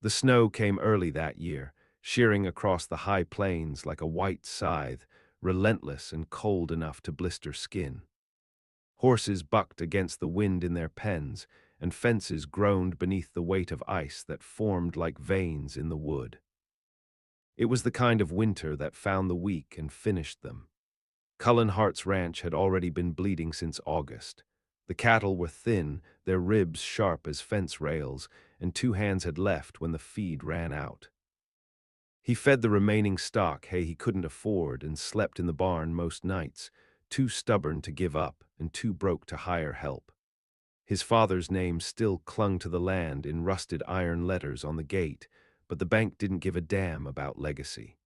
The snow came early that year, shearing across the high plains like a white scythe, relentless and cold enough to blister skin. Horses bucked against the wind in their pens, and fences groaned beneath the weight of ice that formed like veins in the wood. It was the kind of winter that found the weak and finished them. Cullen Hart's ranch had already been bleeding since August. The cattle were thin, their ribs sharp as fence rails, and two hands had left when the feed ran out. He fed the remaining stock hay he couldn't afford and slept in the barn most nights, too stubborn to give up and too broke to hire help. His father's name still clung to the land in rusted iron letters on the gate, but the bank didn't give a damn about legacy.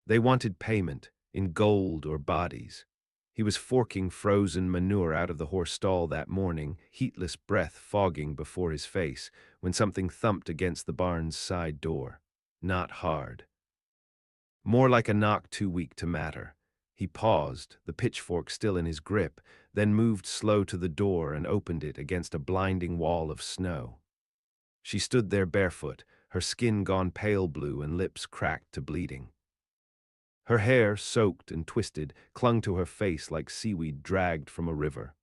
They wanted payment, in gold or bodies. He was forking frozen manure out of the horse stall that morning, heatless breath fogging before his face, when something thumped against the barn's side door. Not hard. More like a knock too weak to matter. He paused, the pitchfork still in his grip, then moved slow to the door and opened it against a blinding wall of snow. She stood there barefoot, her skin gone pale blue and lips cracked to bleeding. Her hair, soaked and twisted, clung to her face like seaweed dragged from a river.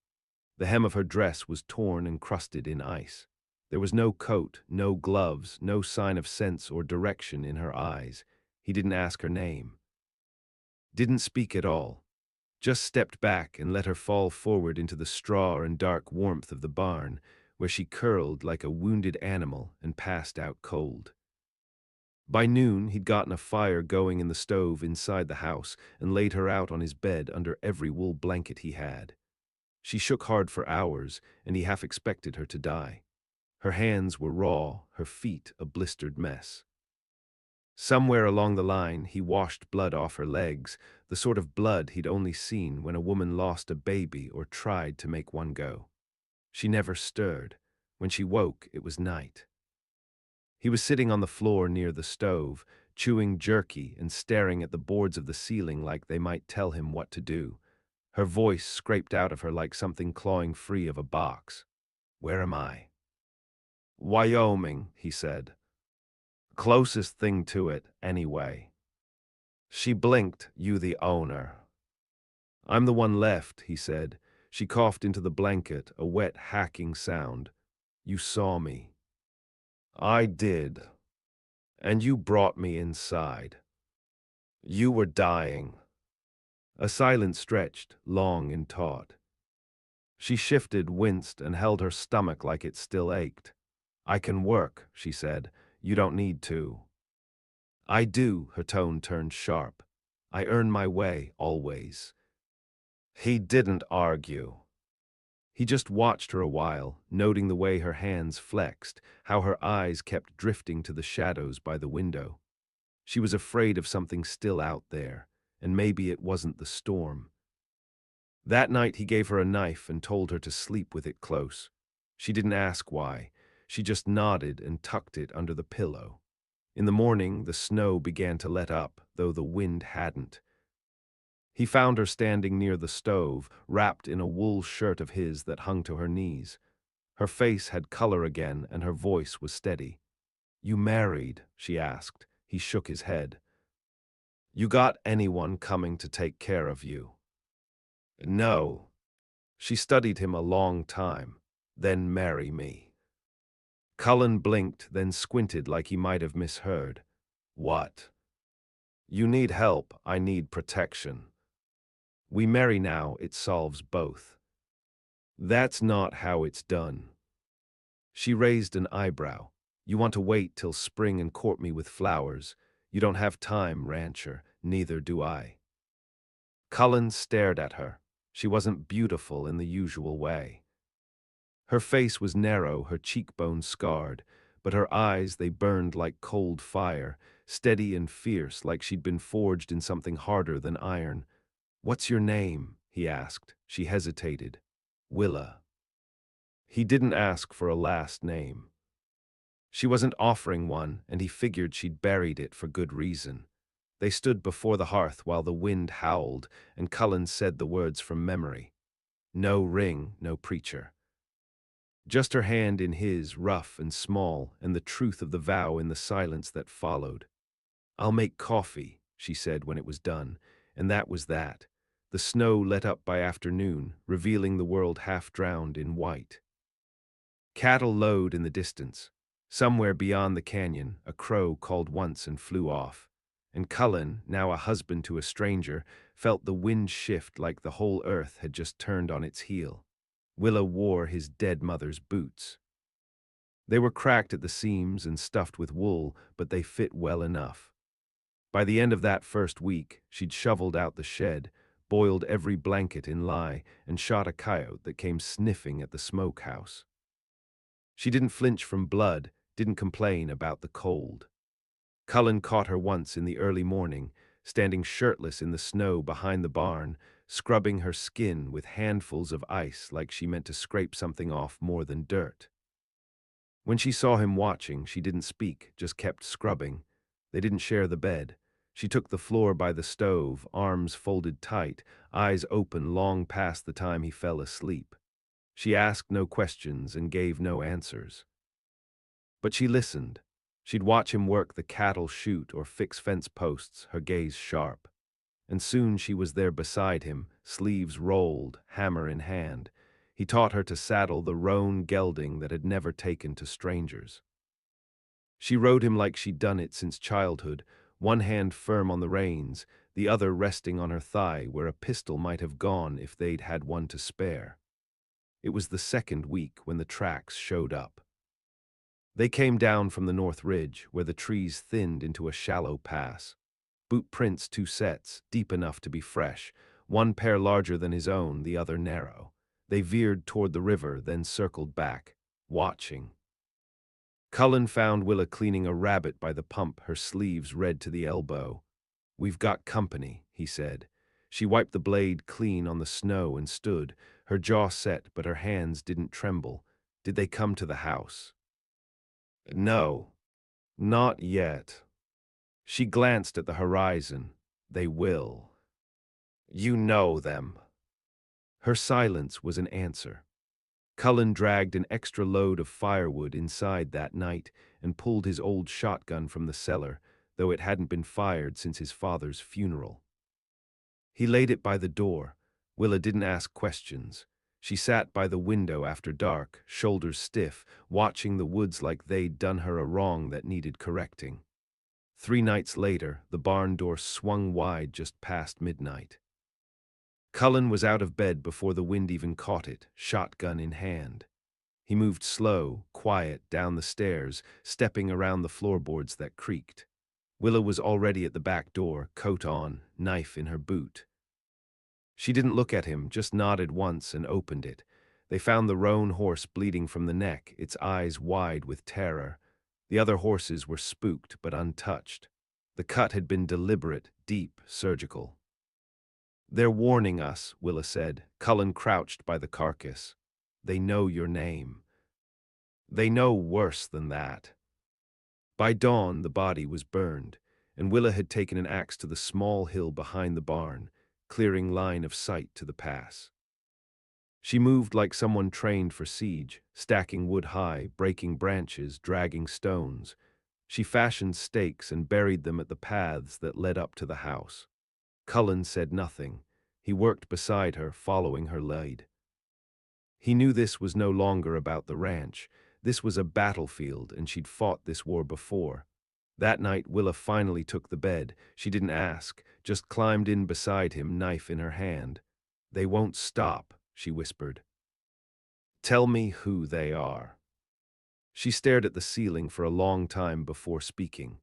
The hem of her dress was torn and crusted in ice. There was no coat, no gloves, no sign of sense or direction in her eyes. He didn't ask her name. Didn't speak at all. Just stepped back and let her fall forward into the straw and dark warmth of the barn, where she curled like a wounded animal and passed out cold. By noon, he'd gotten a fire going in the stove inside the house and laid her out on his bed under every wool blanket he had. She shook hard for hours, and he half expected her to die. Her hands were raw, her feet a blistered mess. Somewhere along the line, he washed blood off her legs, the sort of blood he'd only seen when a woman lost a baby or tried to make one go. She never stirred. When she woke, it was night. He was sitting on the floor near the stove, chewing jerky and staring at the boards of the ceiling like they might tell him what to do. Her voice scraped out of her like something clawing free of a box. "Where am I?" "Wyoming," he said. "Closest thing to it, anyway." She blinked. "You the owner?" "I'm the one left," he said. She coughed into the blanket, a wet, hacking sound. "You saw me." "I did. And you brought me inside. You were dying." A silence stretched, long and taut. She shifted, winced, and held her stomach like it still ached. "I can work," she said. "You don't need to." "I do," her tone turned sharp. "I earn my way, always." He didn't argue. He just watched her a while, noting the way her hands flexed, how her eyes kept drifting to the shadows by the window. She was afraid of something still out there, and maybe it wasn't the storm. That night he gave her a knife and told her to sleep with it close. She didn't ask why. She just nodded and tucked it under the pillow. In the morning, the snow began to let up, though the wind hadn't. He found her standing near the stove, wrapped in a wool shirt of his that hung to her knees. Her face had color again, and her voice was steady. "You married?" she asked. He shook his head. "You got anyone coming to take care of you?" "No." She studied him a long time. "Then marry me." Cullen blinked, then squinted like he might have misheard. "What?" "You need help, I need protection. We marry now, it solves both." "That's not how it's done." She raised an eyebrow. "You want to wait till spring and court me with flowers. You don't have time, rancher, neither do I." Cullen stared at her. She wasn't beautiful in the usual way. Her face was narrow, her cheekbones scarred, but her eyes, they burned like cold fire, steady and fierce like she'd been forged in something harder than iron. "What's your name?" he asked. She hesitated. "Willa." He didn't ask for a last name. She wasn't offering one, and he figured she'd buried it for good reason. They stood before the hearth while the wind howled, and Cullen said the words from memory. No ring, no preacher. Just her hand in his, rough and small, and the truth of the vow in the silence that followed. "I'll make coffee," she said when it was done, and that was that. The snow let up by afternoon, revealing the world half drowned in white. Cattle lowed in the distance. Somewhere beyond the canyon, a crow called once and flew off. And Cullen, now a husband to a stranger, felt the wind shift like the whole earth had just turned on its heel. Willa wore his dead mother's boots. They were cracked at the seams and stuffed with wool, but they fit well enough. By the end of that first week, she'd shoveled out the shed, boiled every blanket in lye, and shot a coyote that came sniffing at the smokehouse. She didn't flinch from blood, didn't complain about the cold. Cullen caught her once in the early morning, standing shirtless in the snow behind the barn, scrubbing her skin with handfuls of ice like she meant to scrape something off more than dirt. When she saw him watching, she didn't speak, just kept scrubbing. They didn't share the bed. She took the floor by the stove, arms folded tight, eyes open long past the time he fell asleep. She asked no questions and gave no answers. But she listened. She'd watch him work the cattle chute or fix fence posts, her gaze sharp. And soon she was there beside him, sleeves rolled, hammer in hand. He taught her to saddle the roan gelding that had never taken to strangers. She rode him like she'd done it since childhood, one hand firm on the reins, the other resting on her thigh where a pistol might have gone if they'd had one to spare. It was the second week when the tracks showed up. They came down from the North Ridge, where the trees thinned into a shallow pass. Boot prints, two sets, deep enough to be fresh, one pair larger than his own, the other narrow. They veered toward the river, then circled back, watching. Cullen found Willa cleaning a rabbit by the pump, her sleeves red to the elbow. "We've got company," he said. She wiped the blade clean on the snow and stood, her jaw set but her hands didn't tremble. "Did they come to the house?" "No, not yet." She glanced at the horizon. "They will. You know them." Her silence was an answer. Cullen dragged an extra load of firewood inside that night and pulled his old shotgun from the cellar, though it hadn't been fired since his father's funeral. He laid it by the door. Willa didn't ask questions. She sat by the window after dark, shoulders stiff, watching the woods like they'd done her a wrong that needed correcting. 3 nights later, the barn door swung wide just past midnight. Cullen was out of bed before the wind even caught it, shotgun in hand. He moved slow, quiet, down the stairs, stepping around the floorboards that creaked. Willa was already at the back door, coat on, knife in her boot. She didn't look at him, just nodded once and opened it. They found the roan horse bleeding from the neck, its eyes wide with terror. The other horses were spooked but untouched. The cut had been deliberate, deep, surgical. "They're warning us," Willa said. Cullen crouched by the carcass. "They know your name. They know worse than that." By dawn, the body was burned, and Willa had taken an axe to the small hill behind the barn, clearing line of sight to the pass. She moved like someone trained for siege, stacking wood high, breaking branches, dragging stones. She fashioned stakes and buried them at the paths that led up to the house. Cullen said nothing. He worked beside her, following her lead. He knew this was no longer about the ranch. This was a battlefield, and she'd fought this war before. That night, Willa finally took the bed. She didn't ask, just climbed in beside him, knife in her hand. "They won't stop," she whispered. "Tell me who they are." She stared at the ceiling for a long time before speaking.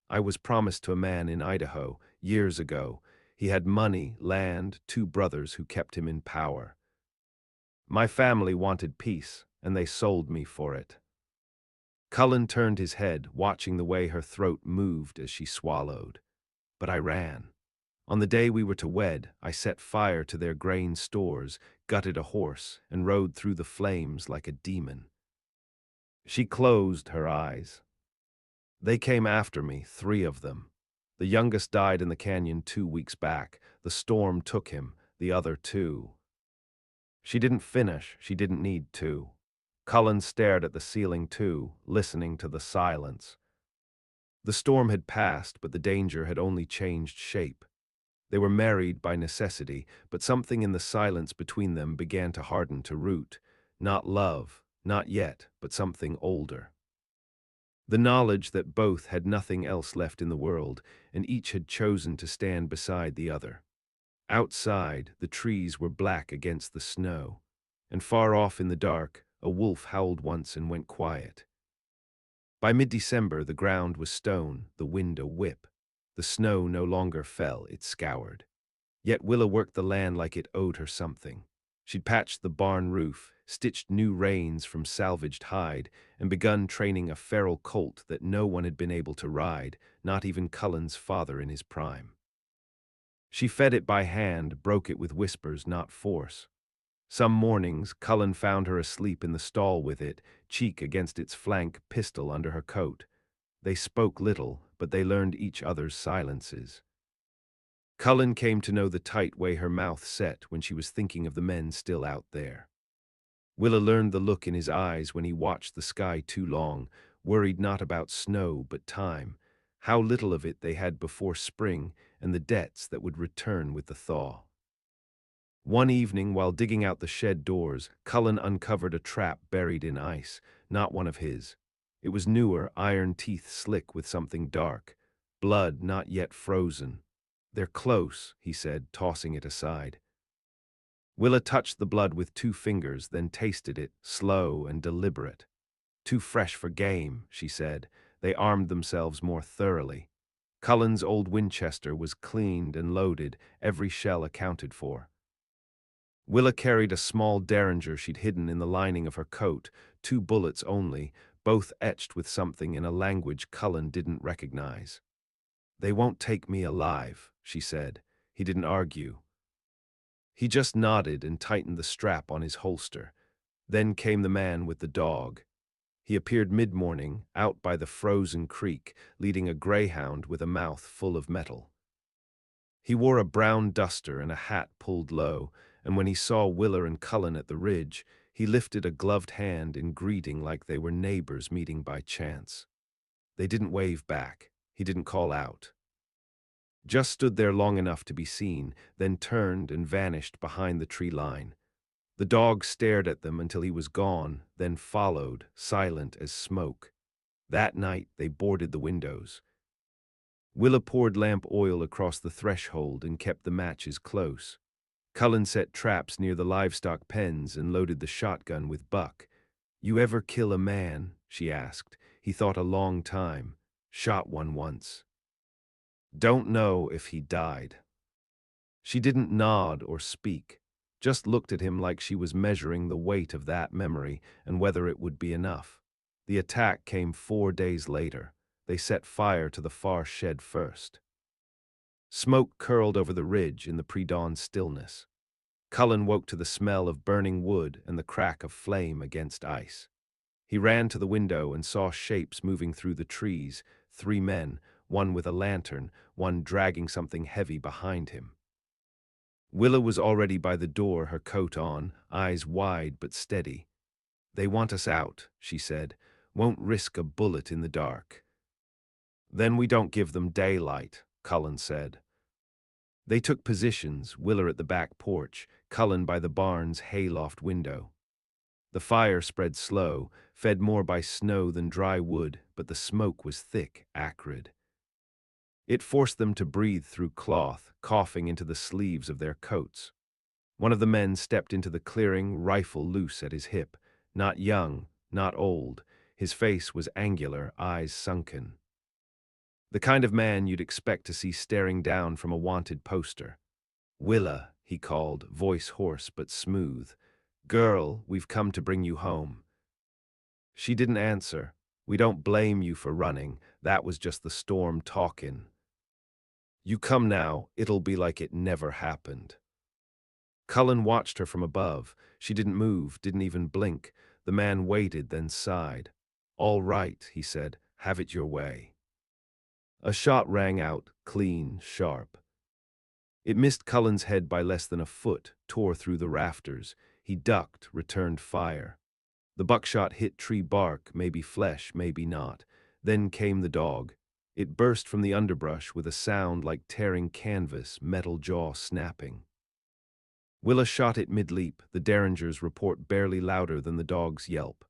"I was promised to a man in Idaho, years ago. He had money, land, 2 brothers who kept him in power. My family wanted peace, and they sold me for it." Cullen turned his head, watching the way her throat moved as she swallowed. "But I ran. On the day we were to wed, I set fire to their grain stores, gutted a horse, and rode through the flames like a demon." She closed her eyes. "They came after me, 3 of them. The youngest died in the canyon 2 weeks back. The storm took him, the other 2. She didn't finish, she didn't need to. Cullen stared at the ceiling too, listening to the silence. The storm had passed, but the danger had only changed shape. They were married by necessity, but something in the silence between them began to harden to root. Not love, not yet, but something older. The knowledge that both had nothing else left in the world, and each had chosen to stand beside the other. Outside, the trees were black against the snow, and far off in the dark, a wolf howled once and went quiet. By mid-December, the ground was stone, the wind a whip. The snow no longer fell, it scoured. Yet Willa worked the land like it owed her something. She'd patched the barn roof, stitched new reins from salvaged hide, and begun training a feral colt that no one had been able to ride, not even Cullen's father in his prime. She fed it by hand, broke it with whispers, not force. Some mornings, Cullen found her asleep in the stall with it, cheek against its flank, pistol under her coat. They spoke little, but they learned each other's silences. Cullen came to know the tight way her mouth set when she was thinking of the men still out there. Willa learned the look in his eyes when he watched the sky too long, worried not about snow but time, how little of it they had before spring, and the debts that would return with the thaw. One evening, while digging out the shed doors, Cullen uncovered a trap buried in ice, not one of his. It was newer, iron teeth slick with something dark, blood not yet frozen. "They're close," he said, tossing it aside. Willa touched the blood with 2 fingers, then tasted it, slow and deliberate. "Too fresh for game," she said. They armed themselves more thoroughly. Cullen's old Winchester was cleaned and loaded, every shell accounted for. Willa carried a small derringer she'd hidden in the lining of her coat, 2 bullets only, both etched with something in a language Cullen didn't recognize. "They won't take me alive," she said. He didn't argue. He just nodded and tightened the strap on his holster. Then came the man with the dog. He appeared mid-morning, out by the frozen creek, leading a greyhound with a mouth full of metal. He wore a brown duster and a hat pulled low, and when he saw Willa and Cullen at the ridge, he lifted a gloved hand in greeting like they were neighbors meeting by chance. They didn't wave back. He didn't call out. Just stood there long enough to be seen, then turned and vanished behind the tree line. The dog stared at them until he was gone, then followed, silent as smoke. That night they boarded the windows. Willa poured lamp oil across the threshold and kept the matches close. Cullen set traps near the livestock pens and loaded the shotgun with buck. "You ever kill a man?" she asked. He thought a long time. "Shot one once." "Don't know if he died." She didn't nod or speak, just looked at him like she was measuring the weight of that memory and whether it would be enough. The attack came 4 days later. They set fire to the far shed first. Smoke curled over the ridge in the pre-dawn stillness. Cullen woke to the smell of burning wood and the crack of flame against ice. He ran to the window and saw shapes moving through the trees, 3 men, one with a lantern, one dragging something heavy behind him. Willa was already by the door, her coat on, eyes wide but steady. "They want us out," she said. "Won't risk a bullet in the dark." "Then we don't give them daylight," Cullen said. They took positions, Willa at the back porch, Cullen by the barn's hayloft window. The fire spread slow, fed more by snow than dry wood, but the smoke was thick, acrid. It forced them to breathe through cloth, coughing into the sleeves of their coats. One of the men stepped into the clearing, rifle loose at his hip. Not young, not old. His face was angular, eyes sunken. The kind of man you'd expect to see staring down from a wanted poster. "Willa," he called, voice hoarse but smooth. "Girl, we've come to bring you home." She didn't answer. "We don't blame you for running. That was just the storm talking. You come now, it'll be like it never happened." Cullen watched her from above. She didn't move, didn't even blink. The man waited, then sighed. "All right," he said. "Have it your way." A shot rang out, clean, sharp. It missed Cullen's head by less than a foot, tore through the rafters. He ducked, returned fire. The buckshot hit tree bark, maybe flesh, maybe not. Then came the dog. It burst from the underbrush with a sound like tearing canvas, metal jaw snapping. Willa shot it mid-leap, the derringer's report barely louder than the dog's yelp.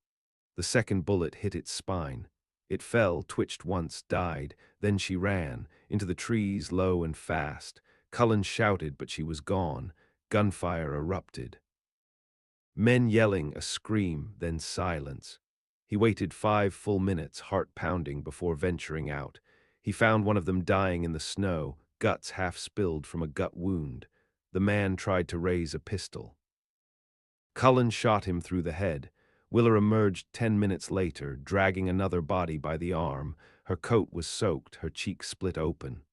The second bullet hit its spine. It fell, twitched once, died. Then she ran, into the trees, low and fast. Cullen shouted, but she was gone. Gunfire erupted. Men yelling, a scream, then silence. He waited 5 full minutes, heart pounding, before venturing out. He found one of them dying in the snow, guts half spilled from a gut wound. The man tried to raise a pistol. Cullen shot him through the head. Willa emerged 10 minutes later, dragging another body by the arm. Her coat was soaked, her cheek split open.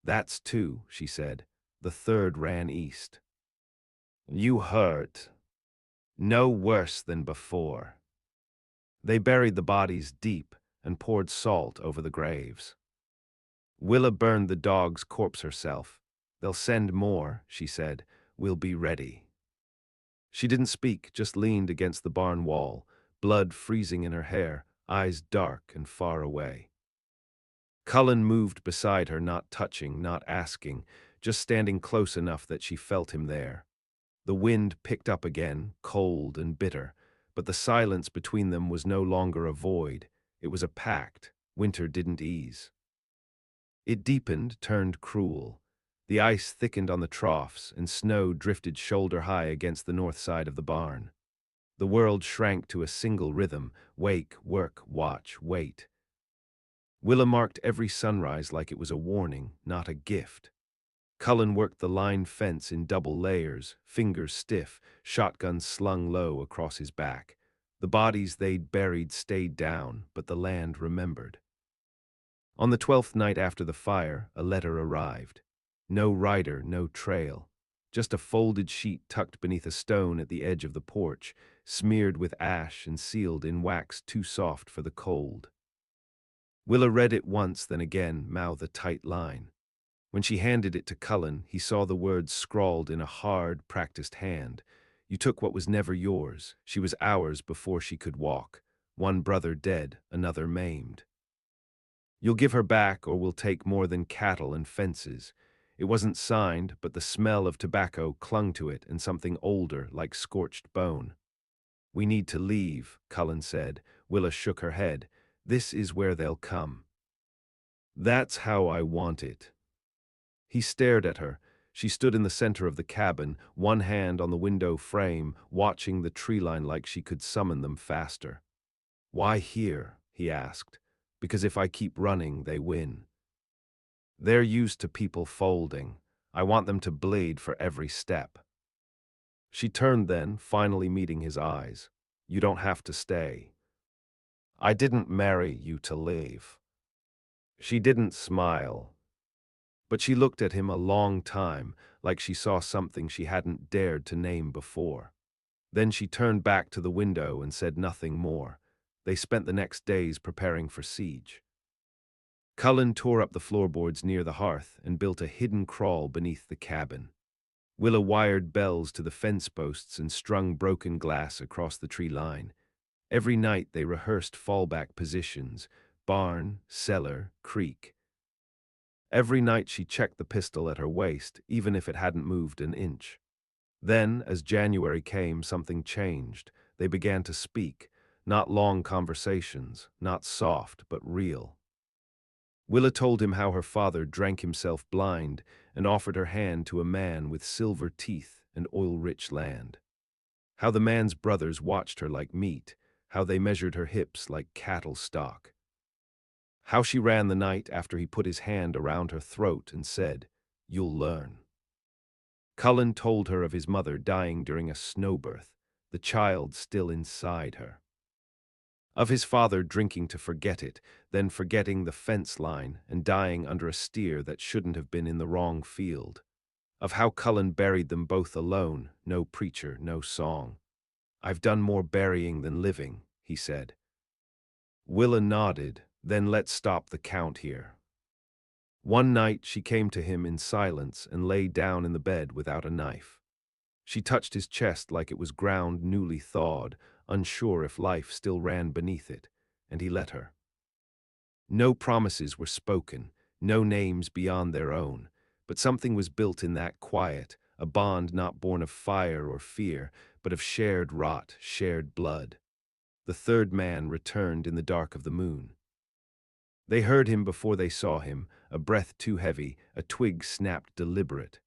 "That's 2," she said. "The third ran east." "You hurt. No worse than before." They buried the bodies deep and poured salt over the graves. Willa burned the dog's corpse herself. "They'll send more," she said. "We'll be ready." She didn't speak, just leaned against the barn wall, blood freezing in her hair, eyes dark and far away. Cullen moved beside her, not touching, not asking, just standing close enough that she felt him there. The wind picked up again, cold and bitter, but the silence between them was no longer a void. It was a pact. Winter didn't ease. It deepened, turned cruel. The ice thickened on the troughs, and snow drifted shoulder-high against the north side of the barn. The world shrank to a single rhythm: wake, work, watch, wait. Willa marked every sunrise like it was a warning, not a gift. Cullen worked the line fence in double layers, fingers stiff, shotgun slung low across his back. The bodies they'd buried stayed down, but the land remembered. On the 12th night after the fire, a letter arrived. No rider, no trail. Just a folded sheet tucked beneath a stone at the edge of the porch, smeared with ash and sealed in wax too soft for the cold. Willa read it once, then again, mouthed a tight line. When she handed it to Cullen, he saw the words scrawled in a hard, practiced hand. "You took what was never yours. She was ours before she could walk. One brother dead, another maimed. You'll give her back, or we'll take more than cattle and fences." It wasn't signed, but the smell of tobacco clung to it, and something older, like scorched bone. "We need to leave," Cullen said. Willa shook her head. "This is where they'll come." "That's how I want it." He stared at her. She stood in the center of the cabin, one hand on the window frame, watching the tree line like she could summon them faster. "Why here?" he asked. "Because if I keep running, they win. They're used to people folding. I want them to bleed for every step." She turned then, finally meeting his eyes. "You don't have to stay. I didn't marry you to leave." She didn't smile, but she looked at him a long time, like she saw something she hadn't dared to name before. Then she turned back to the window and said nothing more. They spent the next days preparing for siege. Cullen tore up the floorboards near the hearth and built a hidden crawl beneath the cabin. Willa wired bells to the fence posts and strung broken glass across the tree line. Every night they rehearsed fallback positions: barn, cellar, creek. Every night she checked the pistol at her waist, even if it hadn't moved an inch. Then, as January came, something changed. They began to speak, not long conversations, not soft, but real. Willa told him how her father drank himself blind and offered her hand to a man with silver teeth and oil-rich land. How the man's brothers watched her like meat, how they measured her hips like cattle stock. How she ran the night after he put his hand around her throat and said, "You'll learn." Cullen told her of his mother dying during a snowbirth, the child still inside her. Of his father drinking to forget it, then forgetting the fence line and dying under a steer that shouldn't have been in the wrong field. Of how Cullen buried them both alone, no preacher, no song. "I've done more burying than living," he said. Willa nodded. "Then let's stop the count here." One night she came to him in silence and lay down in the bed without a knife. She touched his chest like it was ground newly thawed, unsure if life still ran beneath it, and he let her. No promises were spoken, no names beyond their own, but something was built in that quiet, a bond not born of fire or fear, but of shared rot, shared blood. The third man returned in the dark of the moon. They heard him before they saw him, a breath too heavy, a twig snapped deliberate.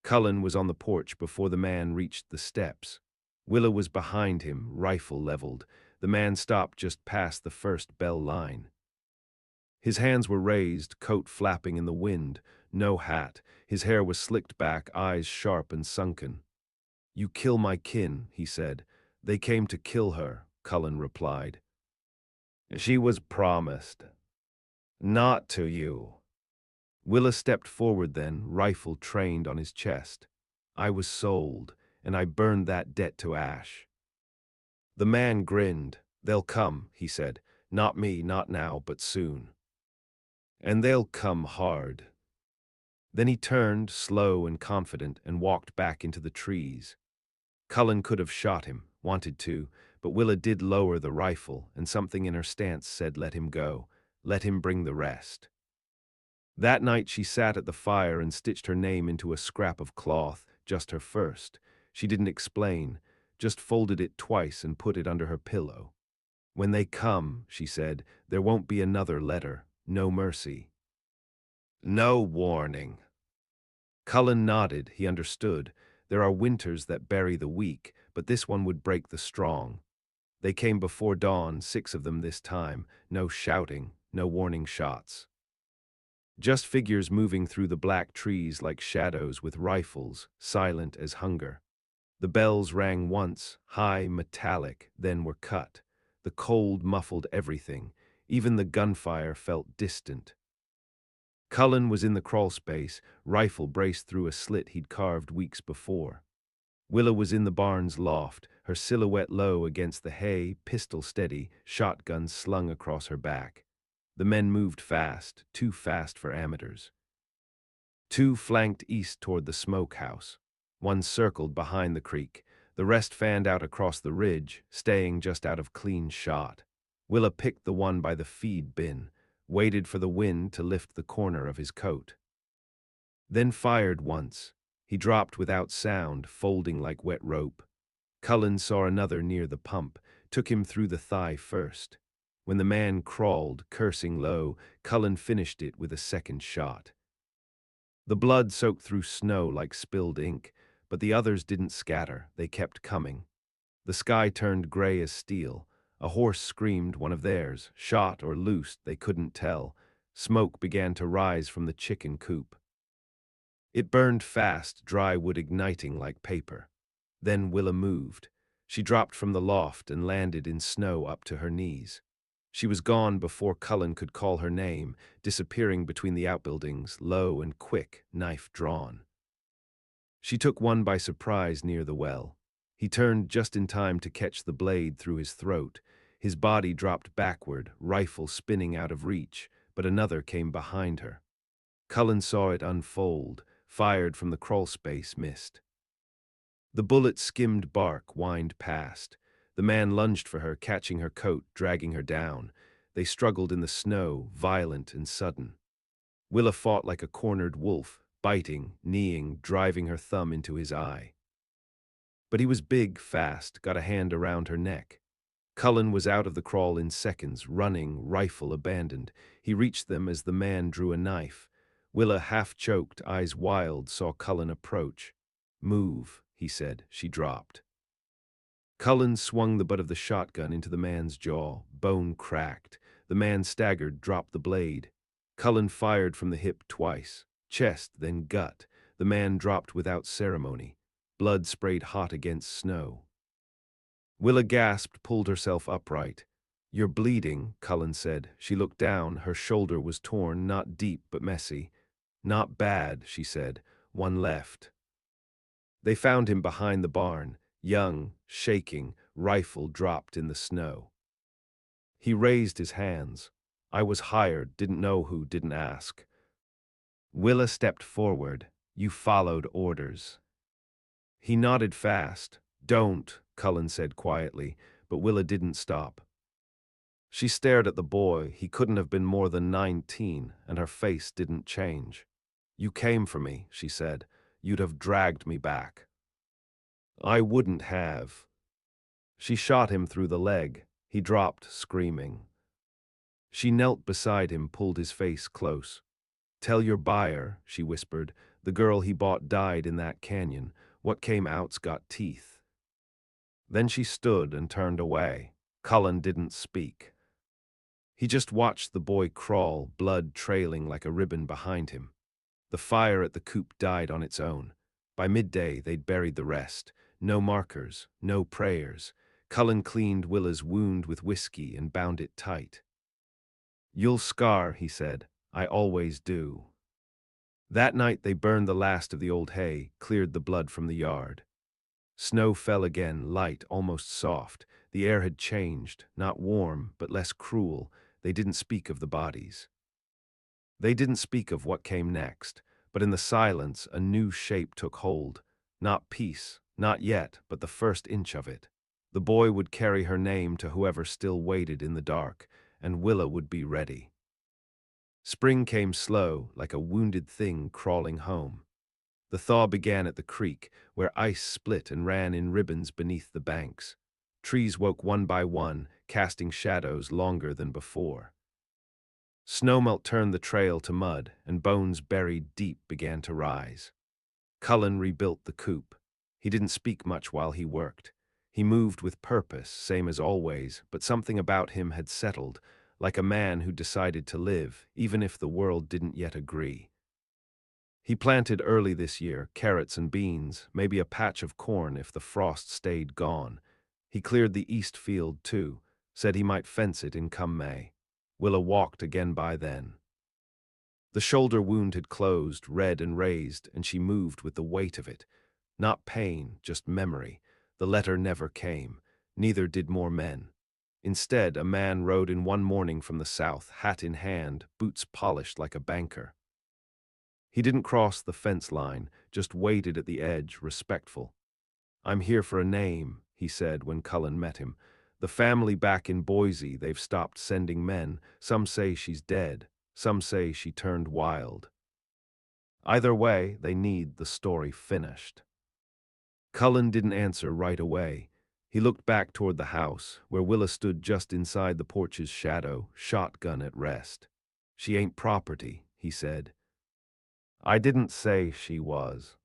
Cullen was on the porch before the man reached the steps. Willa was behind him, rifle leveled. The man stopped just past the first bell line. His hands were raised, coat flapping in the wind, no hat. His hair was slicked back, eyes sharp and sunken. "You kill my kin," he said. "They came to kill her," Cullen replied. "She was promised. Not to you." Willa stepped forward then, rifle trained on his chest. "I was sold, and I burned that debt to ash." The man grinned. "They'll come," he said. "Not me, not now, but soon. And they'll come hard." Then he turned, slow and confident, and walked back into the trees. Cullen could have shot him, wanted to, but Willa did lower the rifle, and something in her stance said let him go, let him bring the rest. That night she sat at the fire and stitched her name into a scrap of cloth, just her first. She didn't explain, just folded it twice and put it under her pillow. "When they come," she said, "there won't be another letter, no mercy. No warning." Cullen nodded, he understood. There are winters that bury the weak, but this one would break the strong. They came before dawn, 6 of them this time, no shouting, no warning shots. Just figures moving through the black trees like shadows with rifles, silent as hunger. The bells rang once, high, metallic, then were cut. The cold muffled everything. Even the gunfire felt distant. Cullen was in the crawlspace, rifle braced through a slit he'd carved weeks before. Willa was in the barn's loft, her silhouette low against the hay, pistol steady, shotgun slung across her back. The men moved fast, too fast for amateurs. 2 flanked east toward the smokehouse. 1 circled behind the creek. The rest fanned out across the ridge, staying just out of clean shot. Willa picked the one by the feed bin, waited for the wind to lift the corner of his coat. Then fired once. He dropped without sound, folding like wet rope. Cullen saw another near the pump, took him through the thigh first. When the man crawled, cursing low, Cullen finished it with a second shot. The blood soaked through snow like spilled ink, but the others didn't scatter, they kept coming. The sky turned gray as steel. A horse screamed, one of theirs, shot or loosed, they couldn't tell. Smoke began to rise from the chicken coop. It burned fast, dry wood igniting like paper. Then Willa moved. She dropped from the loft and landed in snow up to her knees. She was gone before Cullen could call her name, disappearing between the outbuildings, low and quick, knife drawn. She took one by surprise near the well. He turned just in time to catch the blade through his throat. His body dropped backward, rifle spinning out of reach, but another came behind her. Cullen saw it unfold, fired from the crawlspace, missed. The bullet skimmed bark, whined past. The man lunged for her, catching her coat, dragging her down. They struggled in the snow, violent and sudden. Willa fought like a cornered wolf, biting, kneeing, driving her thumb into his eye. But he was big, fast, got a hand around her neck. Cullen was out of the crawl in seconds, running, rifle abandoned. He reached them as the man drew a knife. Willa, half-choked, eyes wild, saw Cullen approach. "Move," he said. She dropped. Cullen swung the butt of the shotgun into the man's jaw. Bone cracked. The man staggered, dropped the blade. Cullen fired from the hip twice. Chest, then gut. The man dropped without ceremony. Blood sprayed hot against snow. Willa gasped, pulled herself upright. "You're bleeding," Cullen said. She looked down. Her shoulder was torn, not deep but messy. "Not bad," she said. "One left." They found him behind the barn, young, shaking, rifle dropped in the snow. He raised his hands. "I was hired, didn't know who, didn't ask." Willa stepped forward. "You followed orders." He nodded fast. "Don't," Cullen said quietly, but Willa didn't stop. She stared at the boy. He couldn't have been more than 19, and her face didn't change. "You came for me," she said. "You'd have dragged me back." "I wouldn't have." She shot him through the leg. He dropped, screaming. She knelt beside him, pulled his face close. "Tell your buyer," she whispered. "The girl he bought died in that canyon. What came out's got teeth." Then she stood and turned away. Cullen didn't speak. He just watched the boy crawl, blood trailing like a ribbon behind him. The fire at the coop died on its own. By midday, they'd buried the rest. No markers, no prayers. Cullen cleaned Willa's wound with whiskey and bound it tight. "You'll scar," he said. "I always do." That night they burned the last of the old hay, cleared the blood from the yard. Snow fell again, light, almost soft. The air had changed, not warm, but less cruel. They didn't speak of the bodies. They didn't speak of what came next, but in the silence a new shape took hold. Not peace, not yet, but the first inch of it. The boy would carry her name to whoever still waited in the dark, and Willa would be ready. Spring came slow, like a wounded thing crawling home. The thaw began at the creek, where ice split and ran in ribbons beneath the banks. Trees woke one by one, casting shadows longer than before. Snowmelt turned the trail to mud, and bones buried deep began to rise. Cullen rebuilt the coop. He didn't speak much while he worked. He moved with purpose, same as always, but something about him had settled, like a man who decided to live, even if the world didn't yet agree. He planted early this year, carrots and beans, maybe a patch of corn if the frost stayed gone. He cleared the east field, too, said he might fence it in come May. Willa walked again by then. The shoulder wound had closed, red and raised, and she moved with the weight of it. Not pain, just memory. The letter never came. Neither did more men. Instead, a man rode in one morning from the south, hat in hand, boots polished like a banker. He didn't cross the fence line, just waited at the edge, respectful. "I'm here for a name," he said when Cullen met him. "The family back in Boise, they've stopped sending men. Some say she's dead. Some say she turned wild. Either way, they need the story finished." Cullen didn't answer right away. He looked back toward the house, where Willa stood just inside the porch's shadow, shotgun at rest. "She ain't property," he said. "I didn't say she was.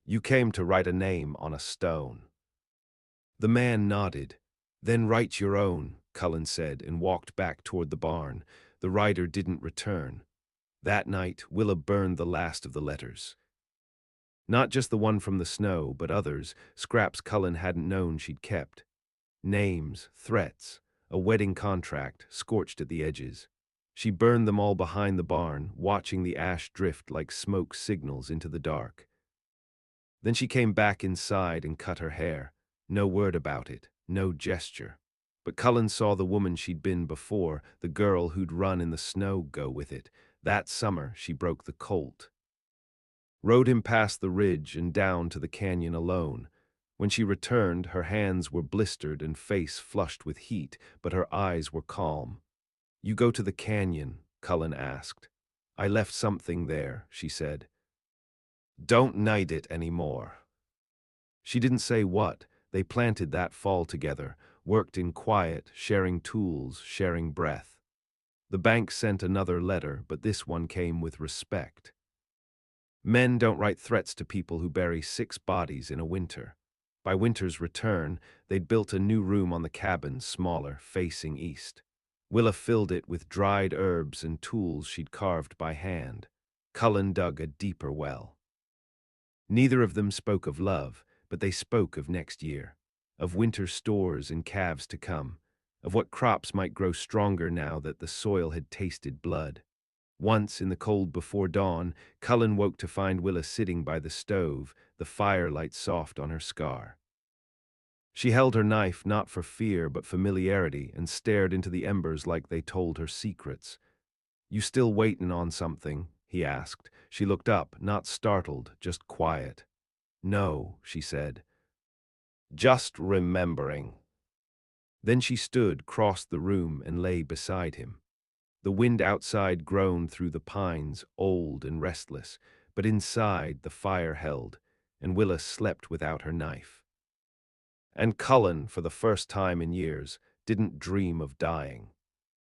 You came to write a name on a stone." The man nodded. "Then write your own," Cullen said, and walked back toward the barn. The writer didn't return. That night, Willa burned the last of the letters. Not just the one from the snow, but others, scraps Cullen hadn't known she'd kept. Names, threats, a wedding contract, scorched at the edges. She burned them all behind the barn, watching the ash drift like smoke signals into the dark. Then she came back inside and cut her hair. No word about it, no gesture. But Cullen saw the woman she'd been before, the girl who'd run in the snow, go with it. That summer, she broke the colt. Rode him past the ridge and down to the canyon alone. When she returned, her hands were blistered and face flushed with heat, but her eyes were calm. "You go to the canyon?" Cullen asked. "I left something there," she said. "Don't need it anymore." She didn't say what. They planted that fall together, worked in quiet, sharing tools, sharing breath. The bank sent another letter, but this one came with respect. Men don't write threats to people who bury 6 bodies in a winter. By winter's return, they'd built a new room on the cabin, smaller, facing east. Willa filled it with dried herbs and tools she'd carved by hand. Cullen dug a deeper well. Neither of them spoke of love, but they spoke of next year, of winter stores and calves to come, of what crops might grow stronger now that the soil had tasted blood. Once, in the cold before dawn, Cullen woke to find Willa sitting by the stove, the firelight soft on her scar. She held her knife not for fear but familiarity and stared into the embers like they told her secrets. "You still waitin' on something?" he asked. She looked up, not startled, just quiet. "No," she said. "Just remembering." Then she stood, crossed the room, and lay beside him. The wind outside groaned through the pines, old and restless, but inside the fire held, and Willa slept without her knife. And Cullen, for the first time in years, didn't dream of dying.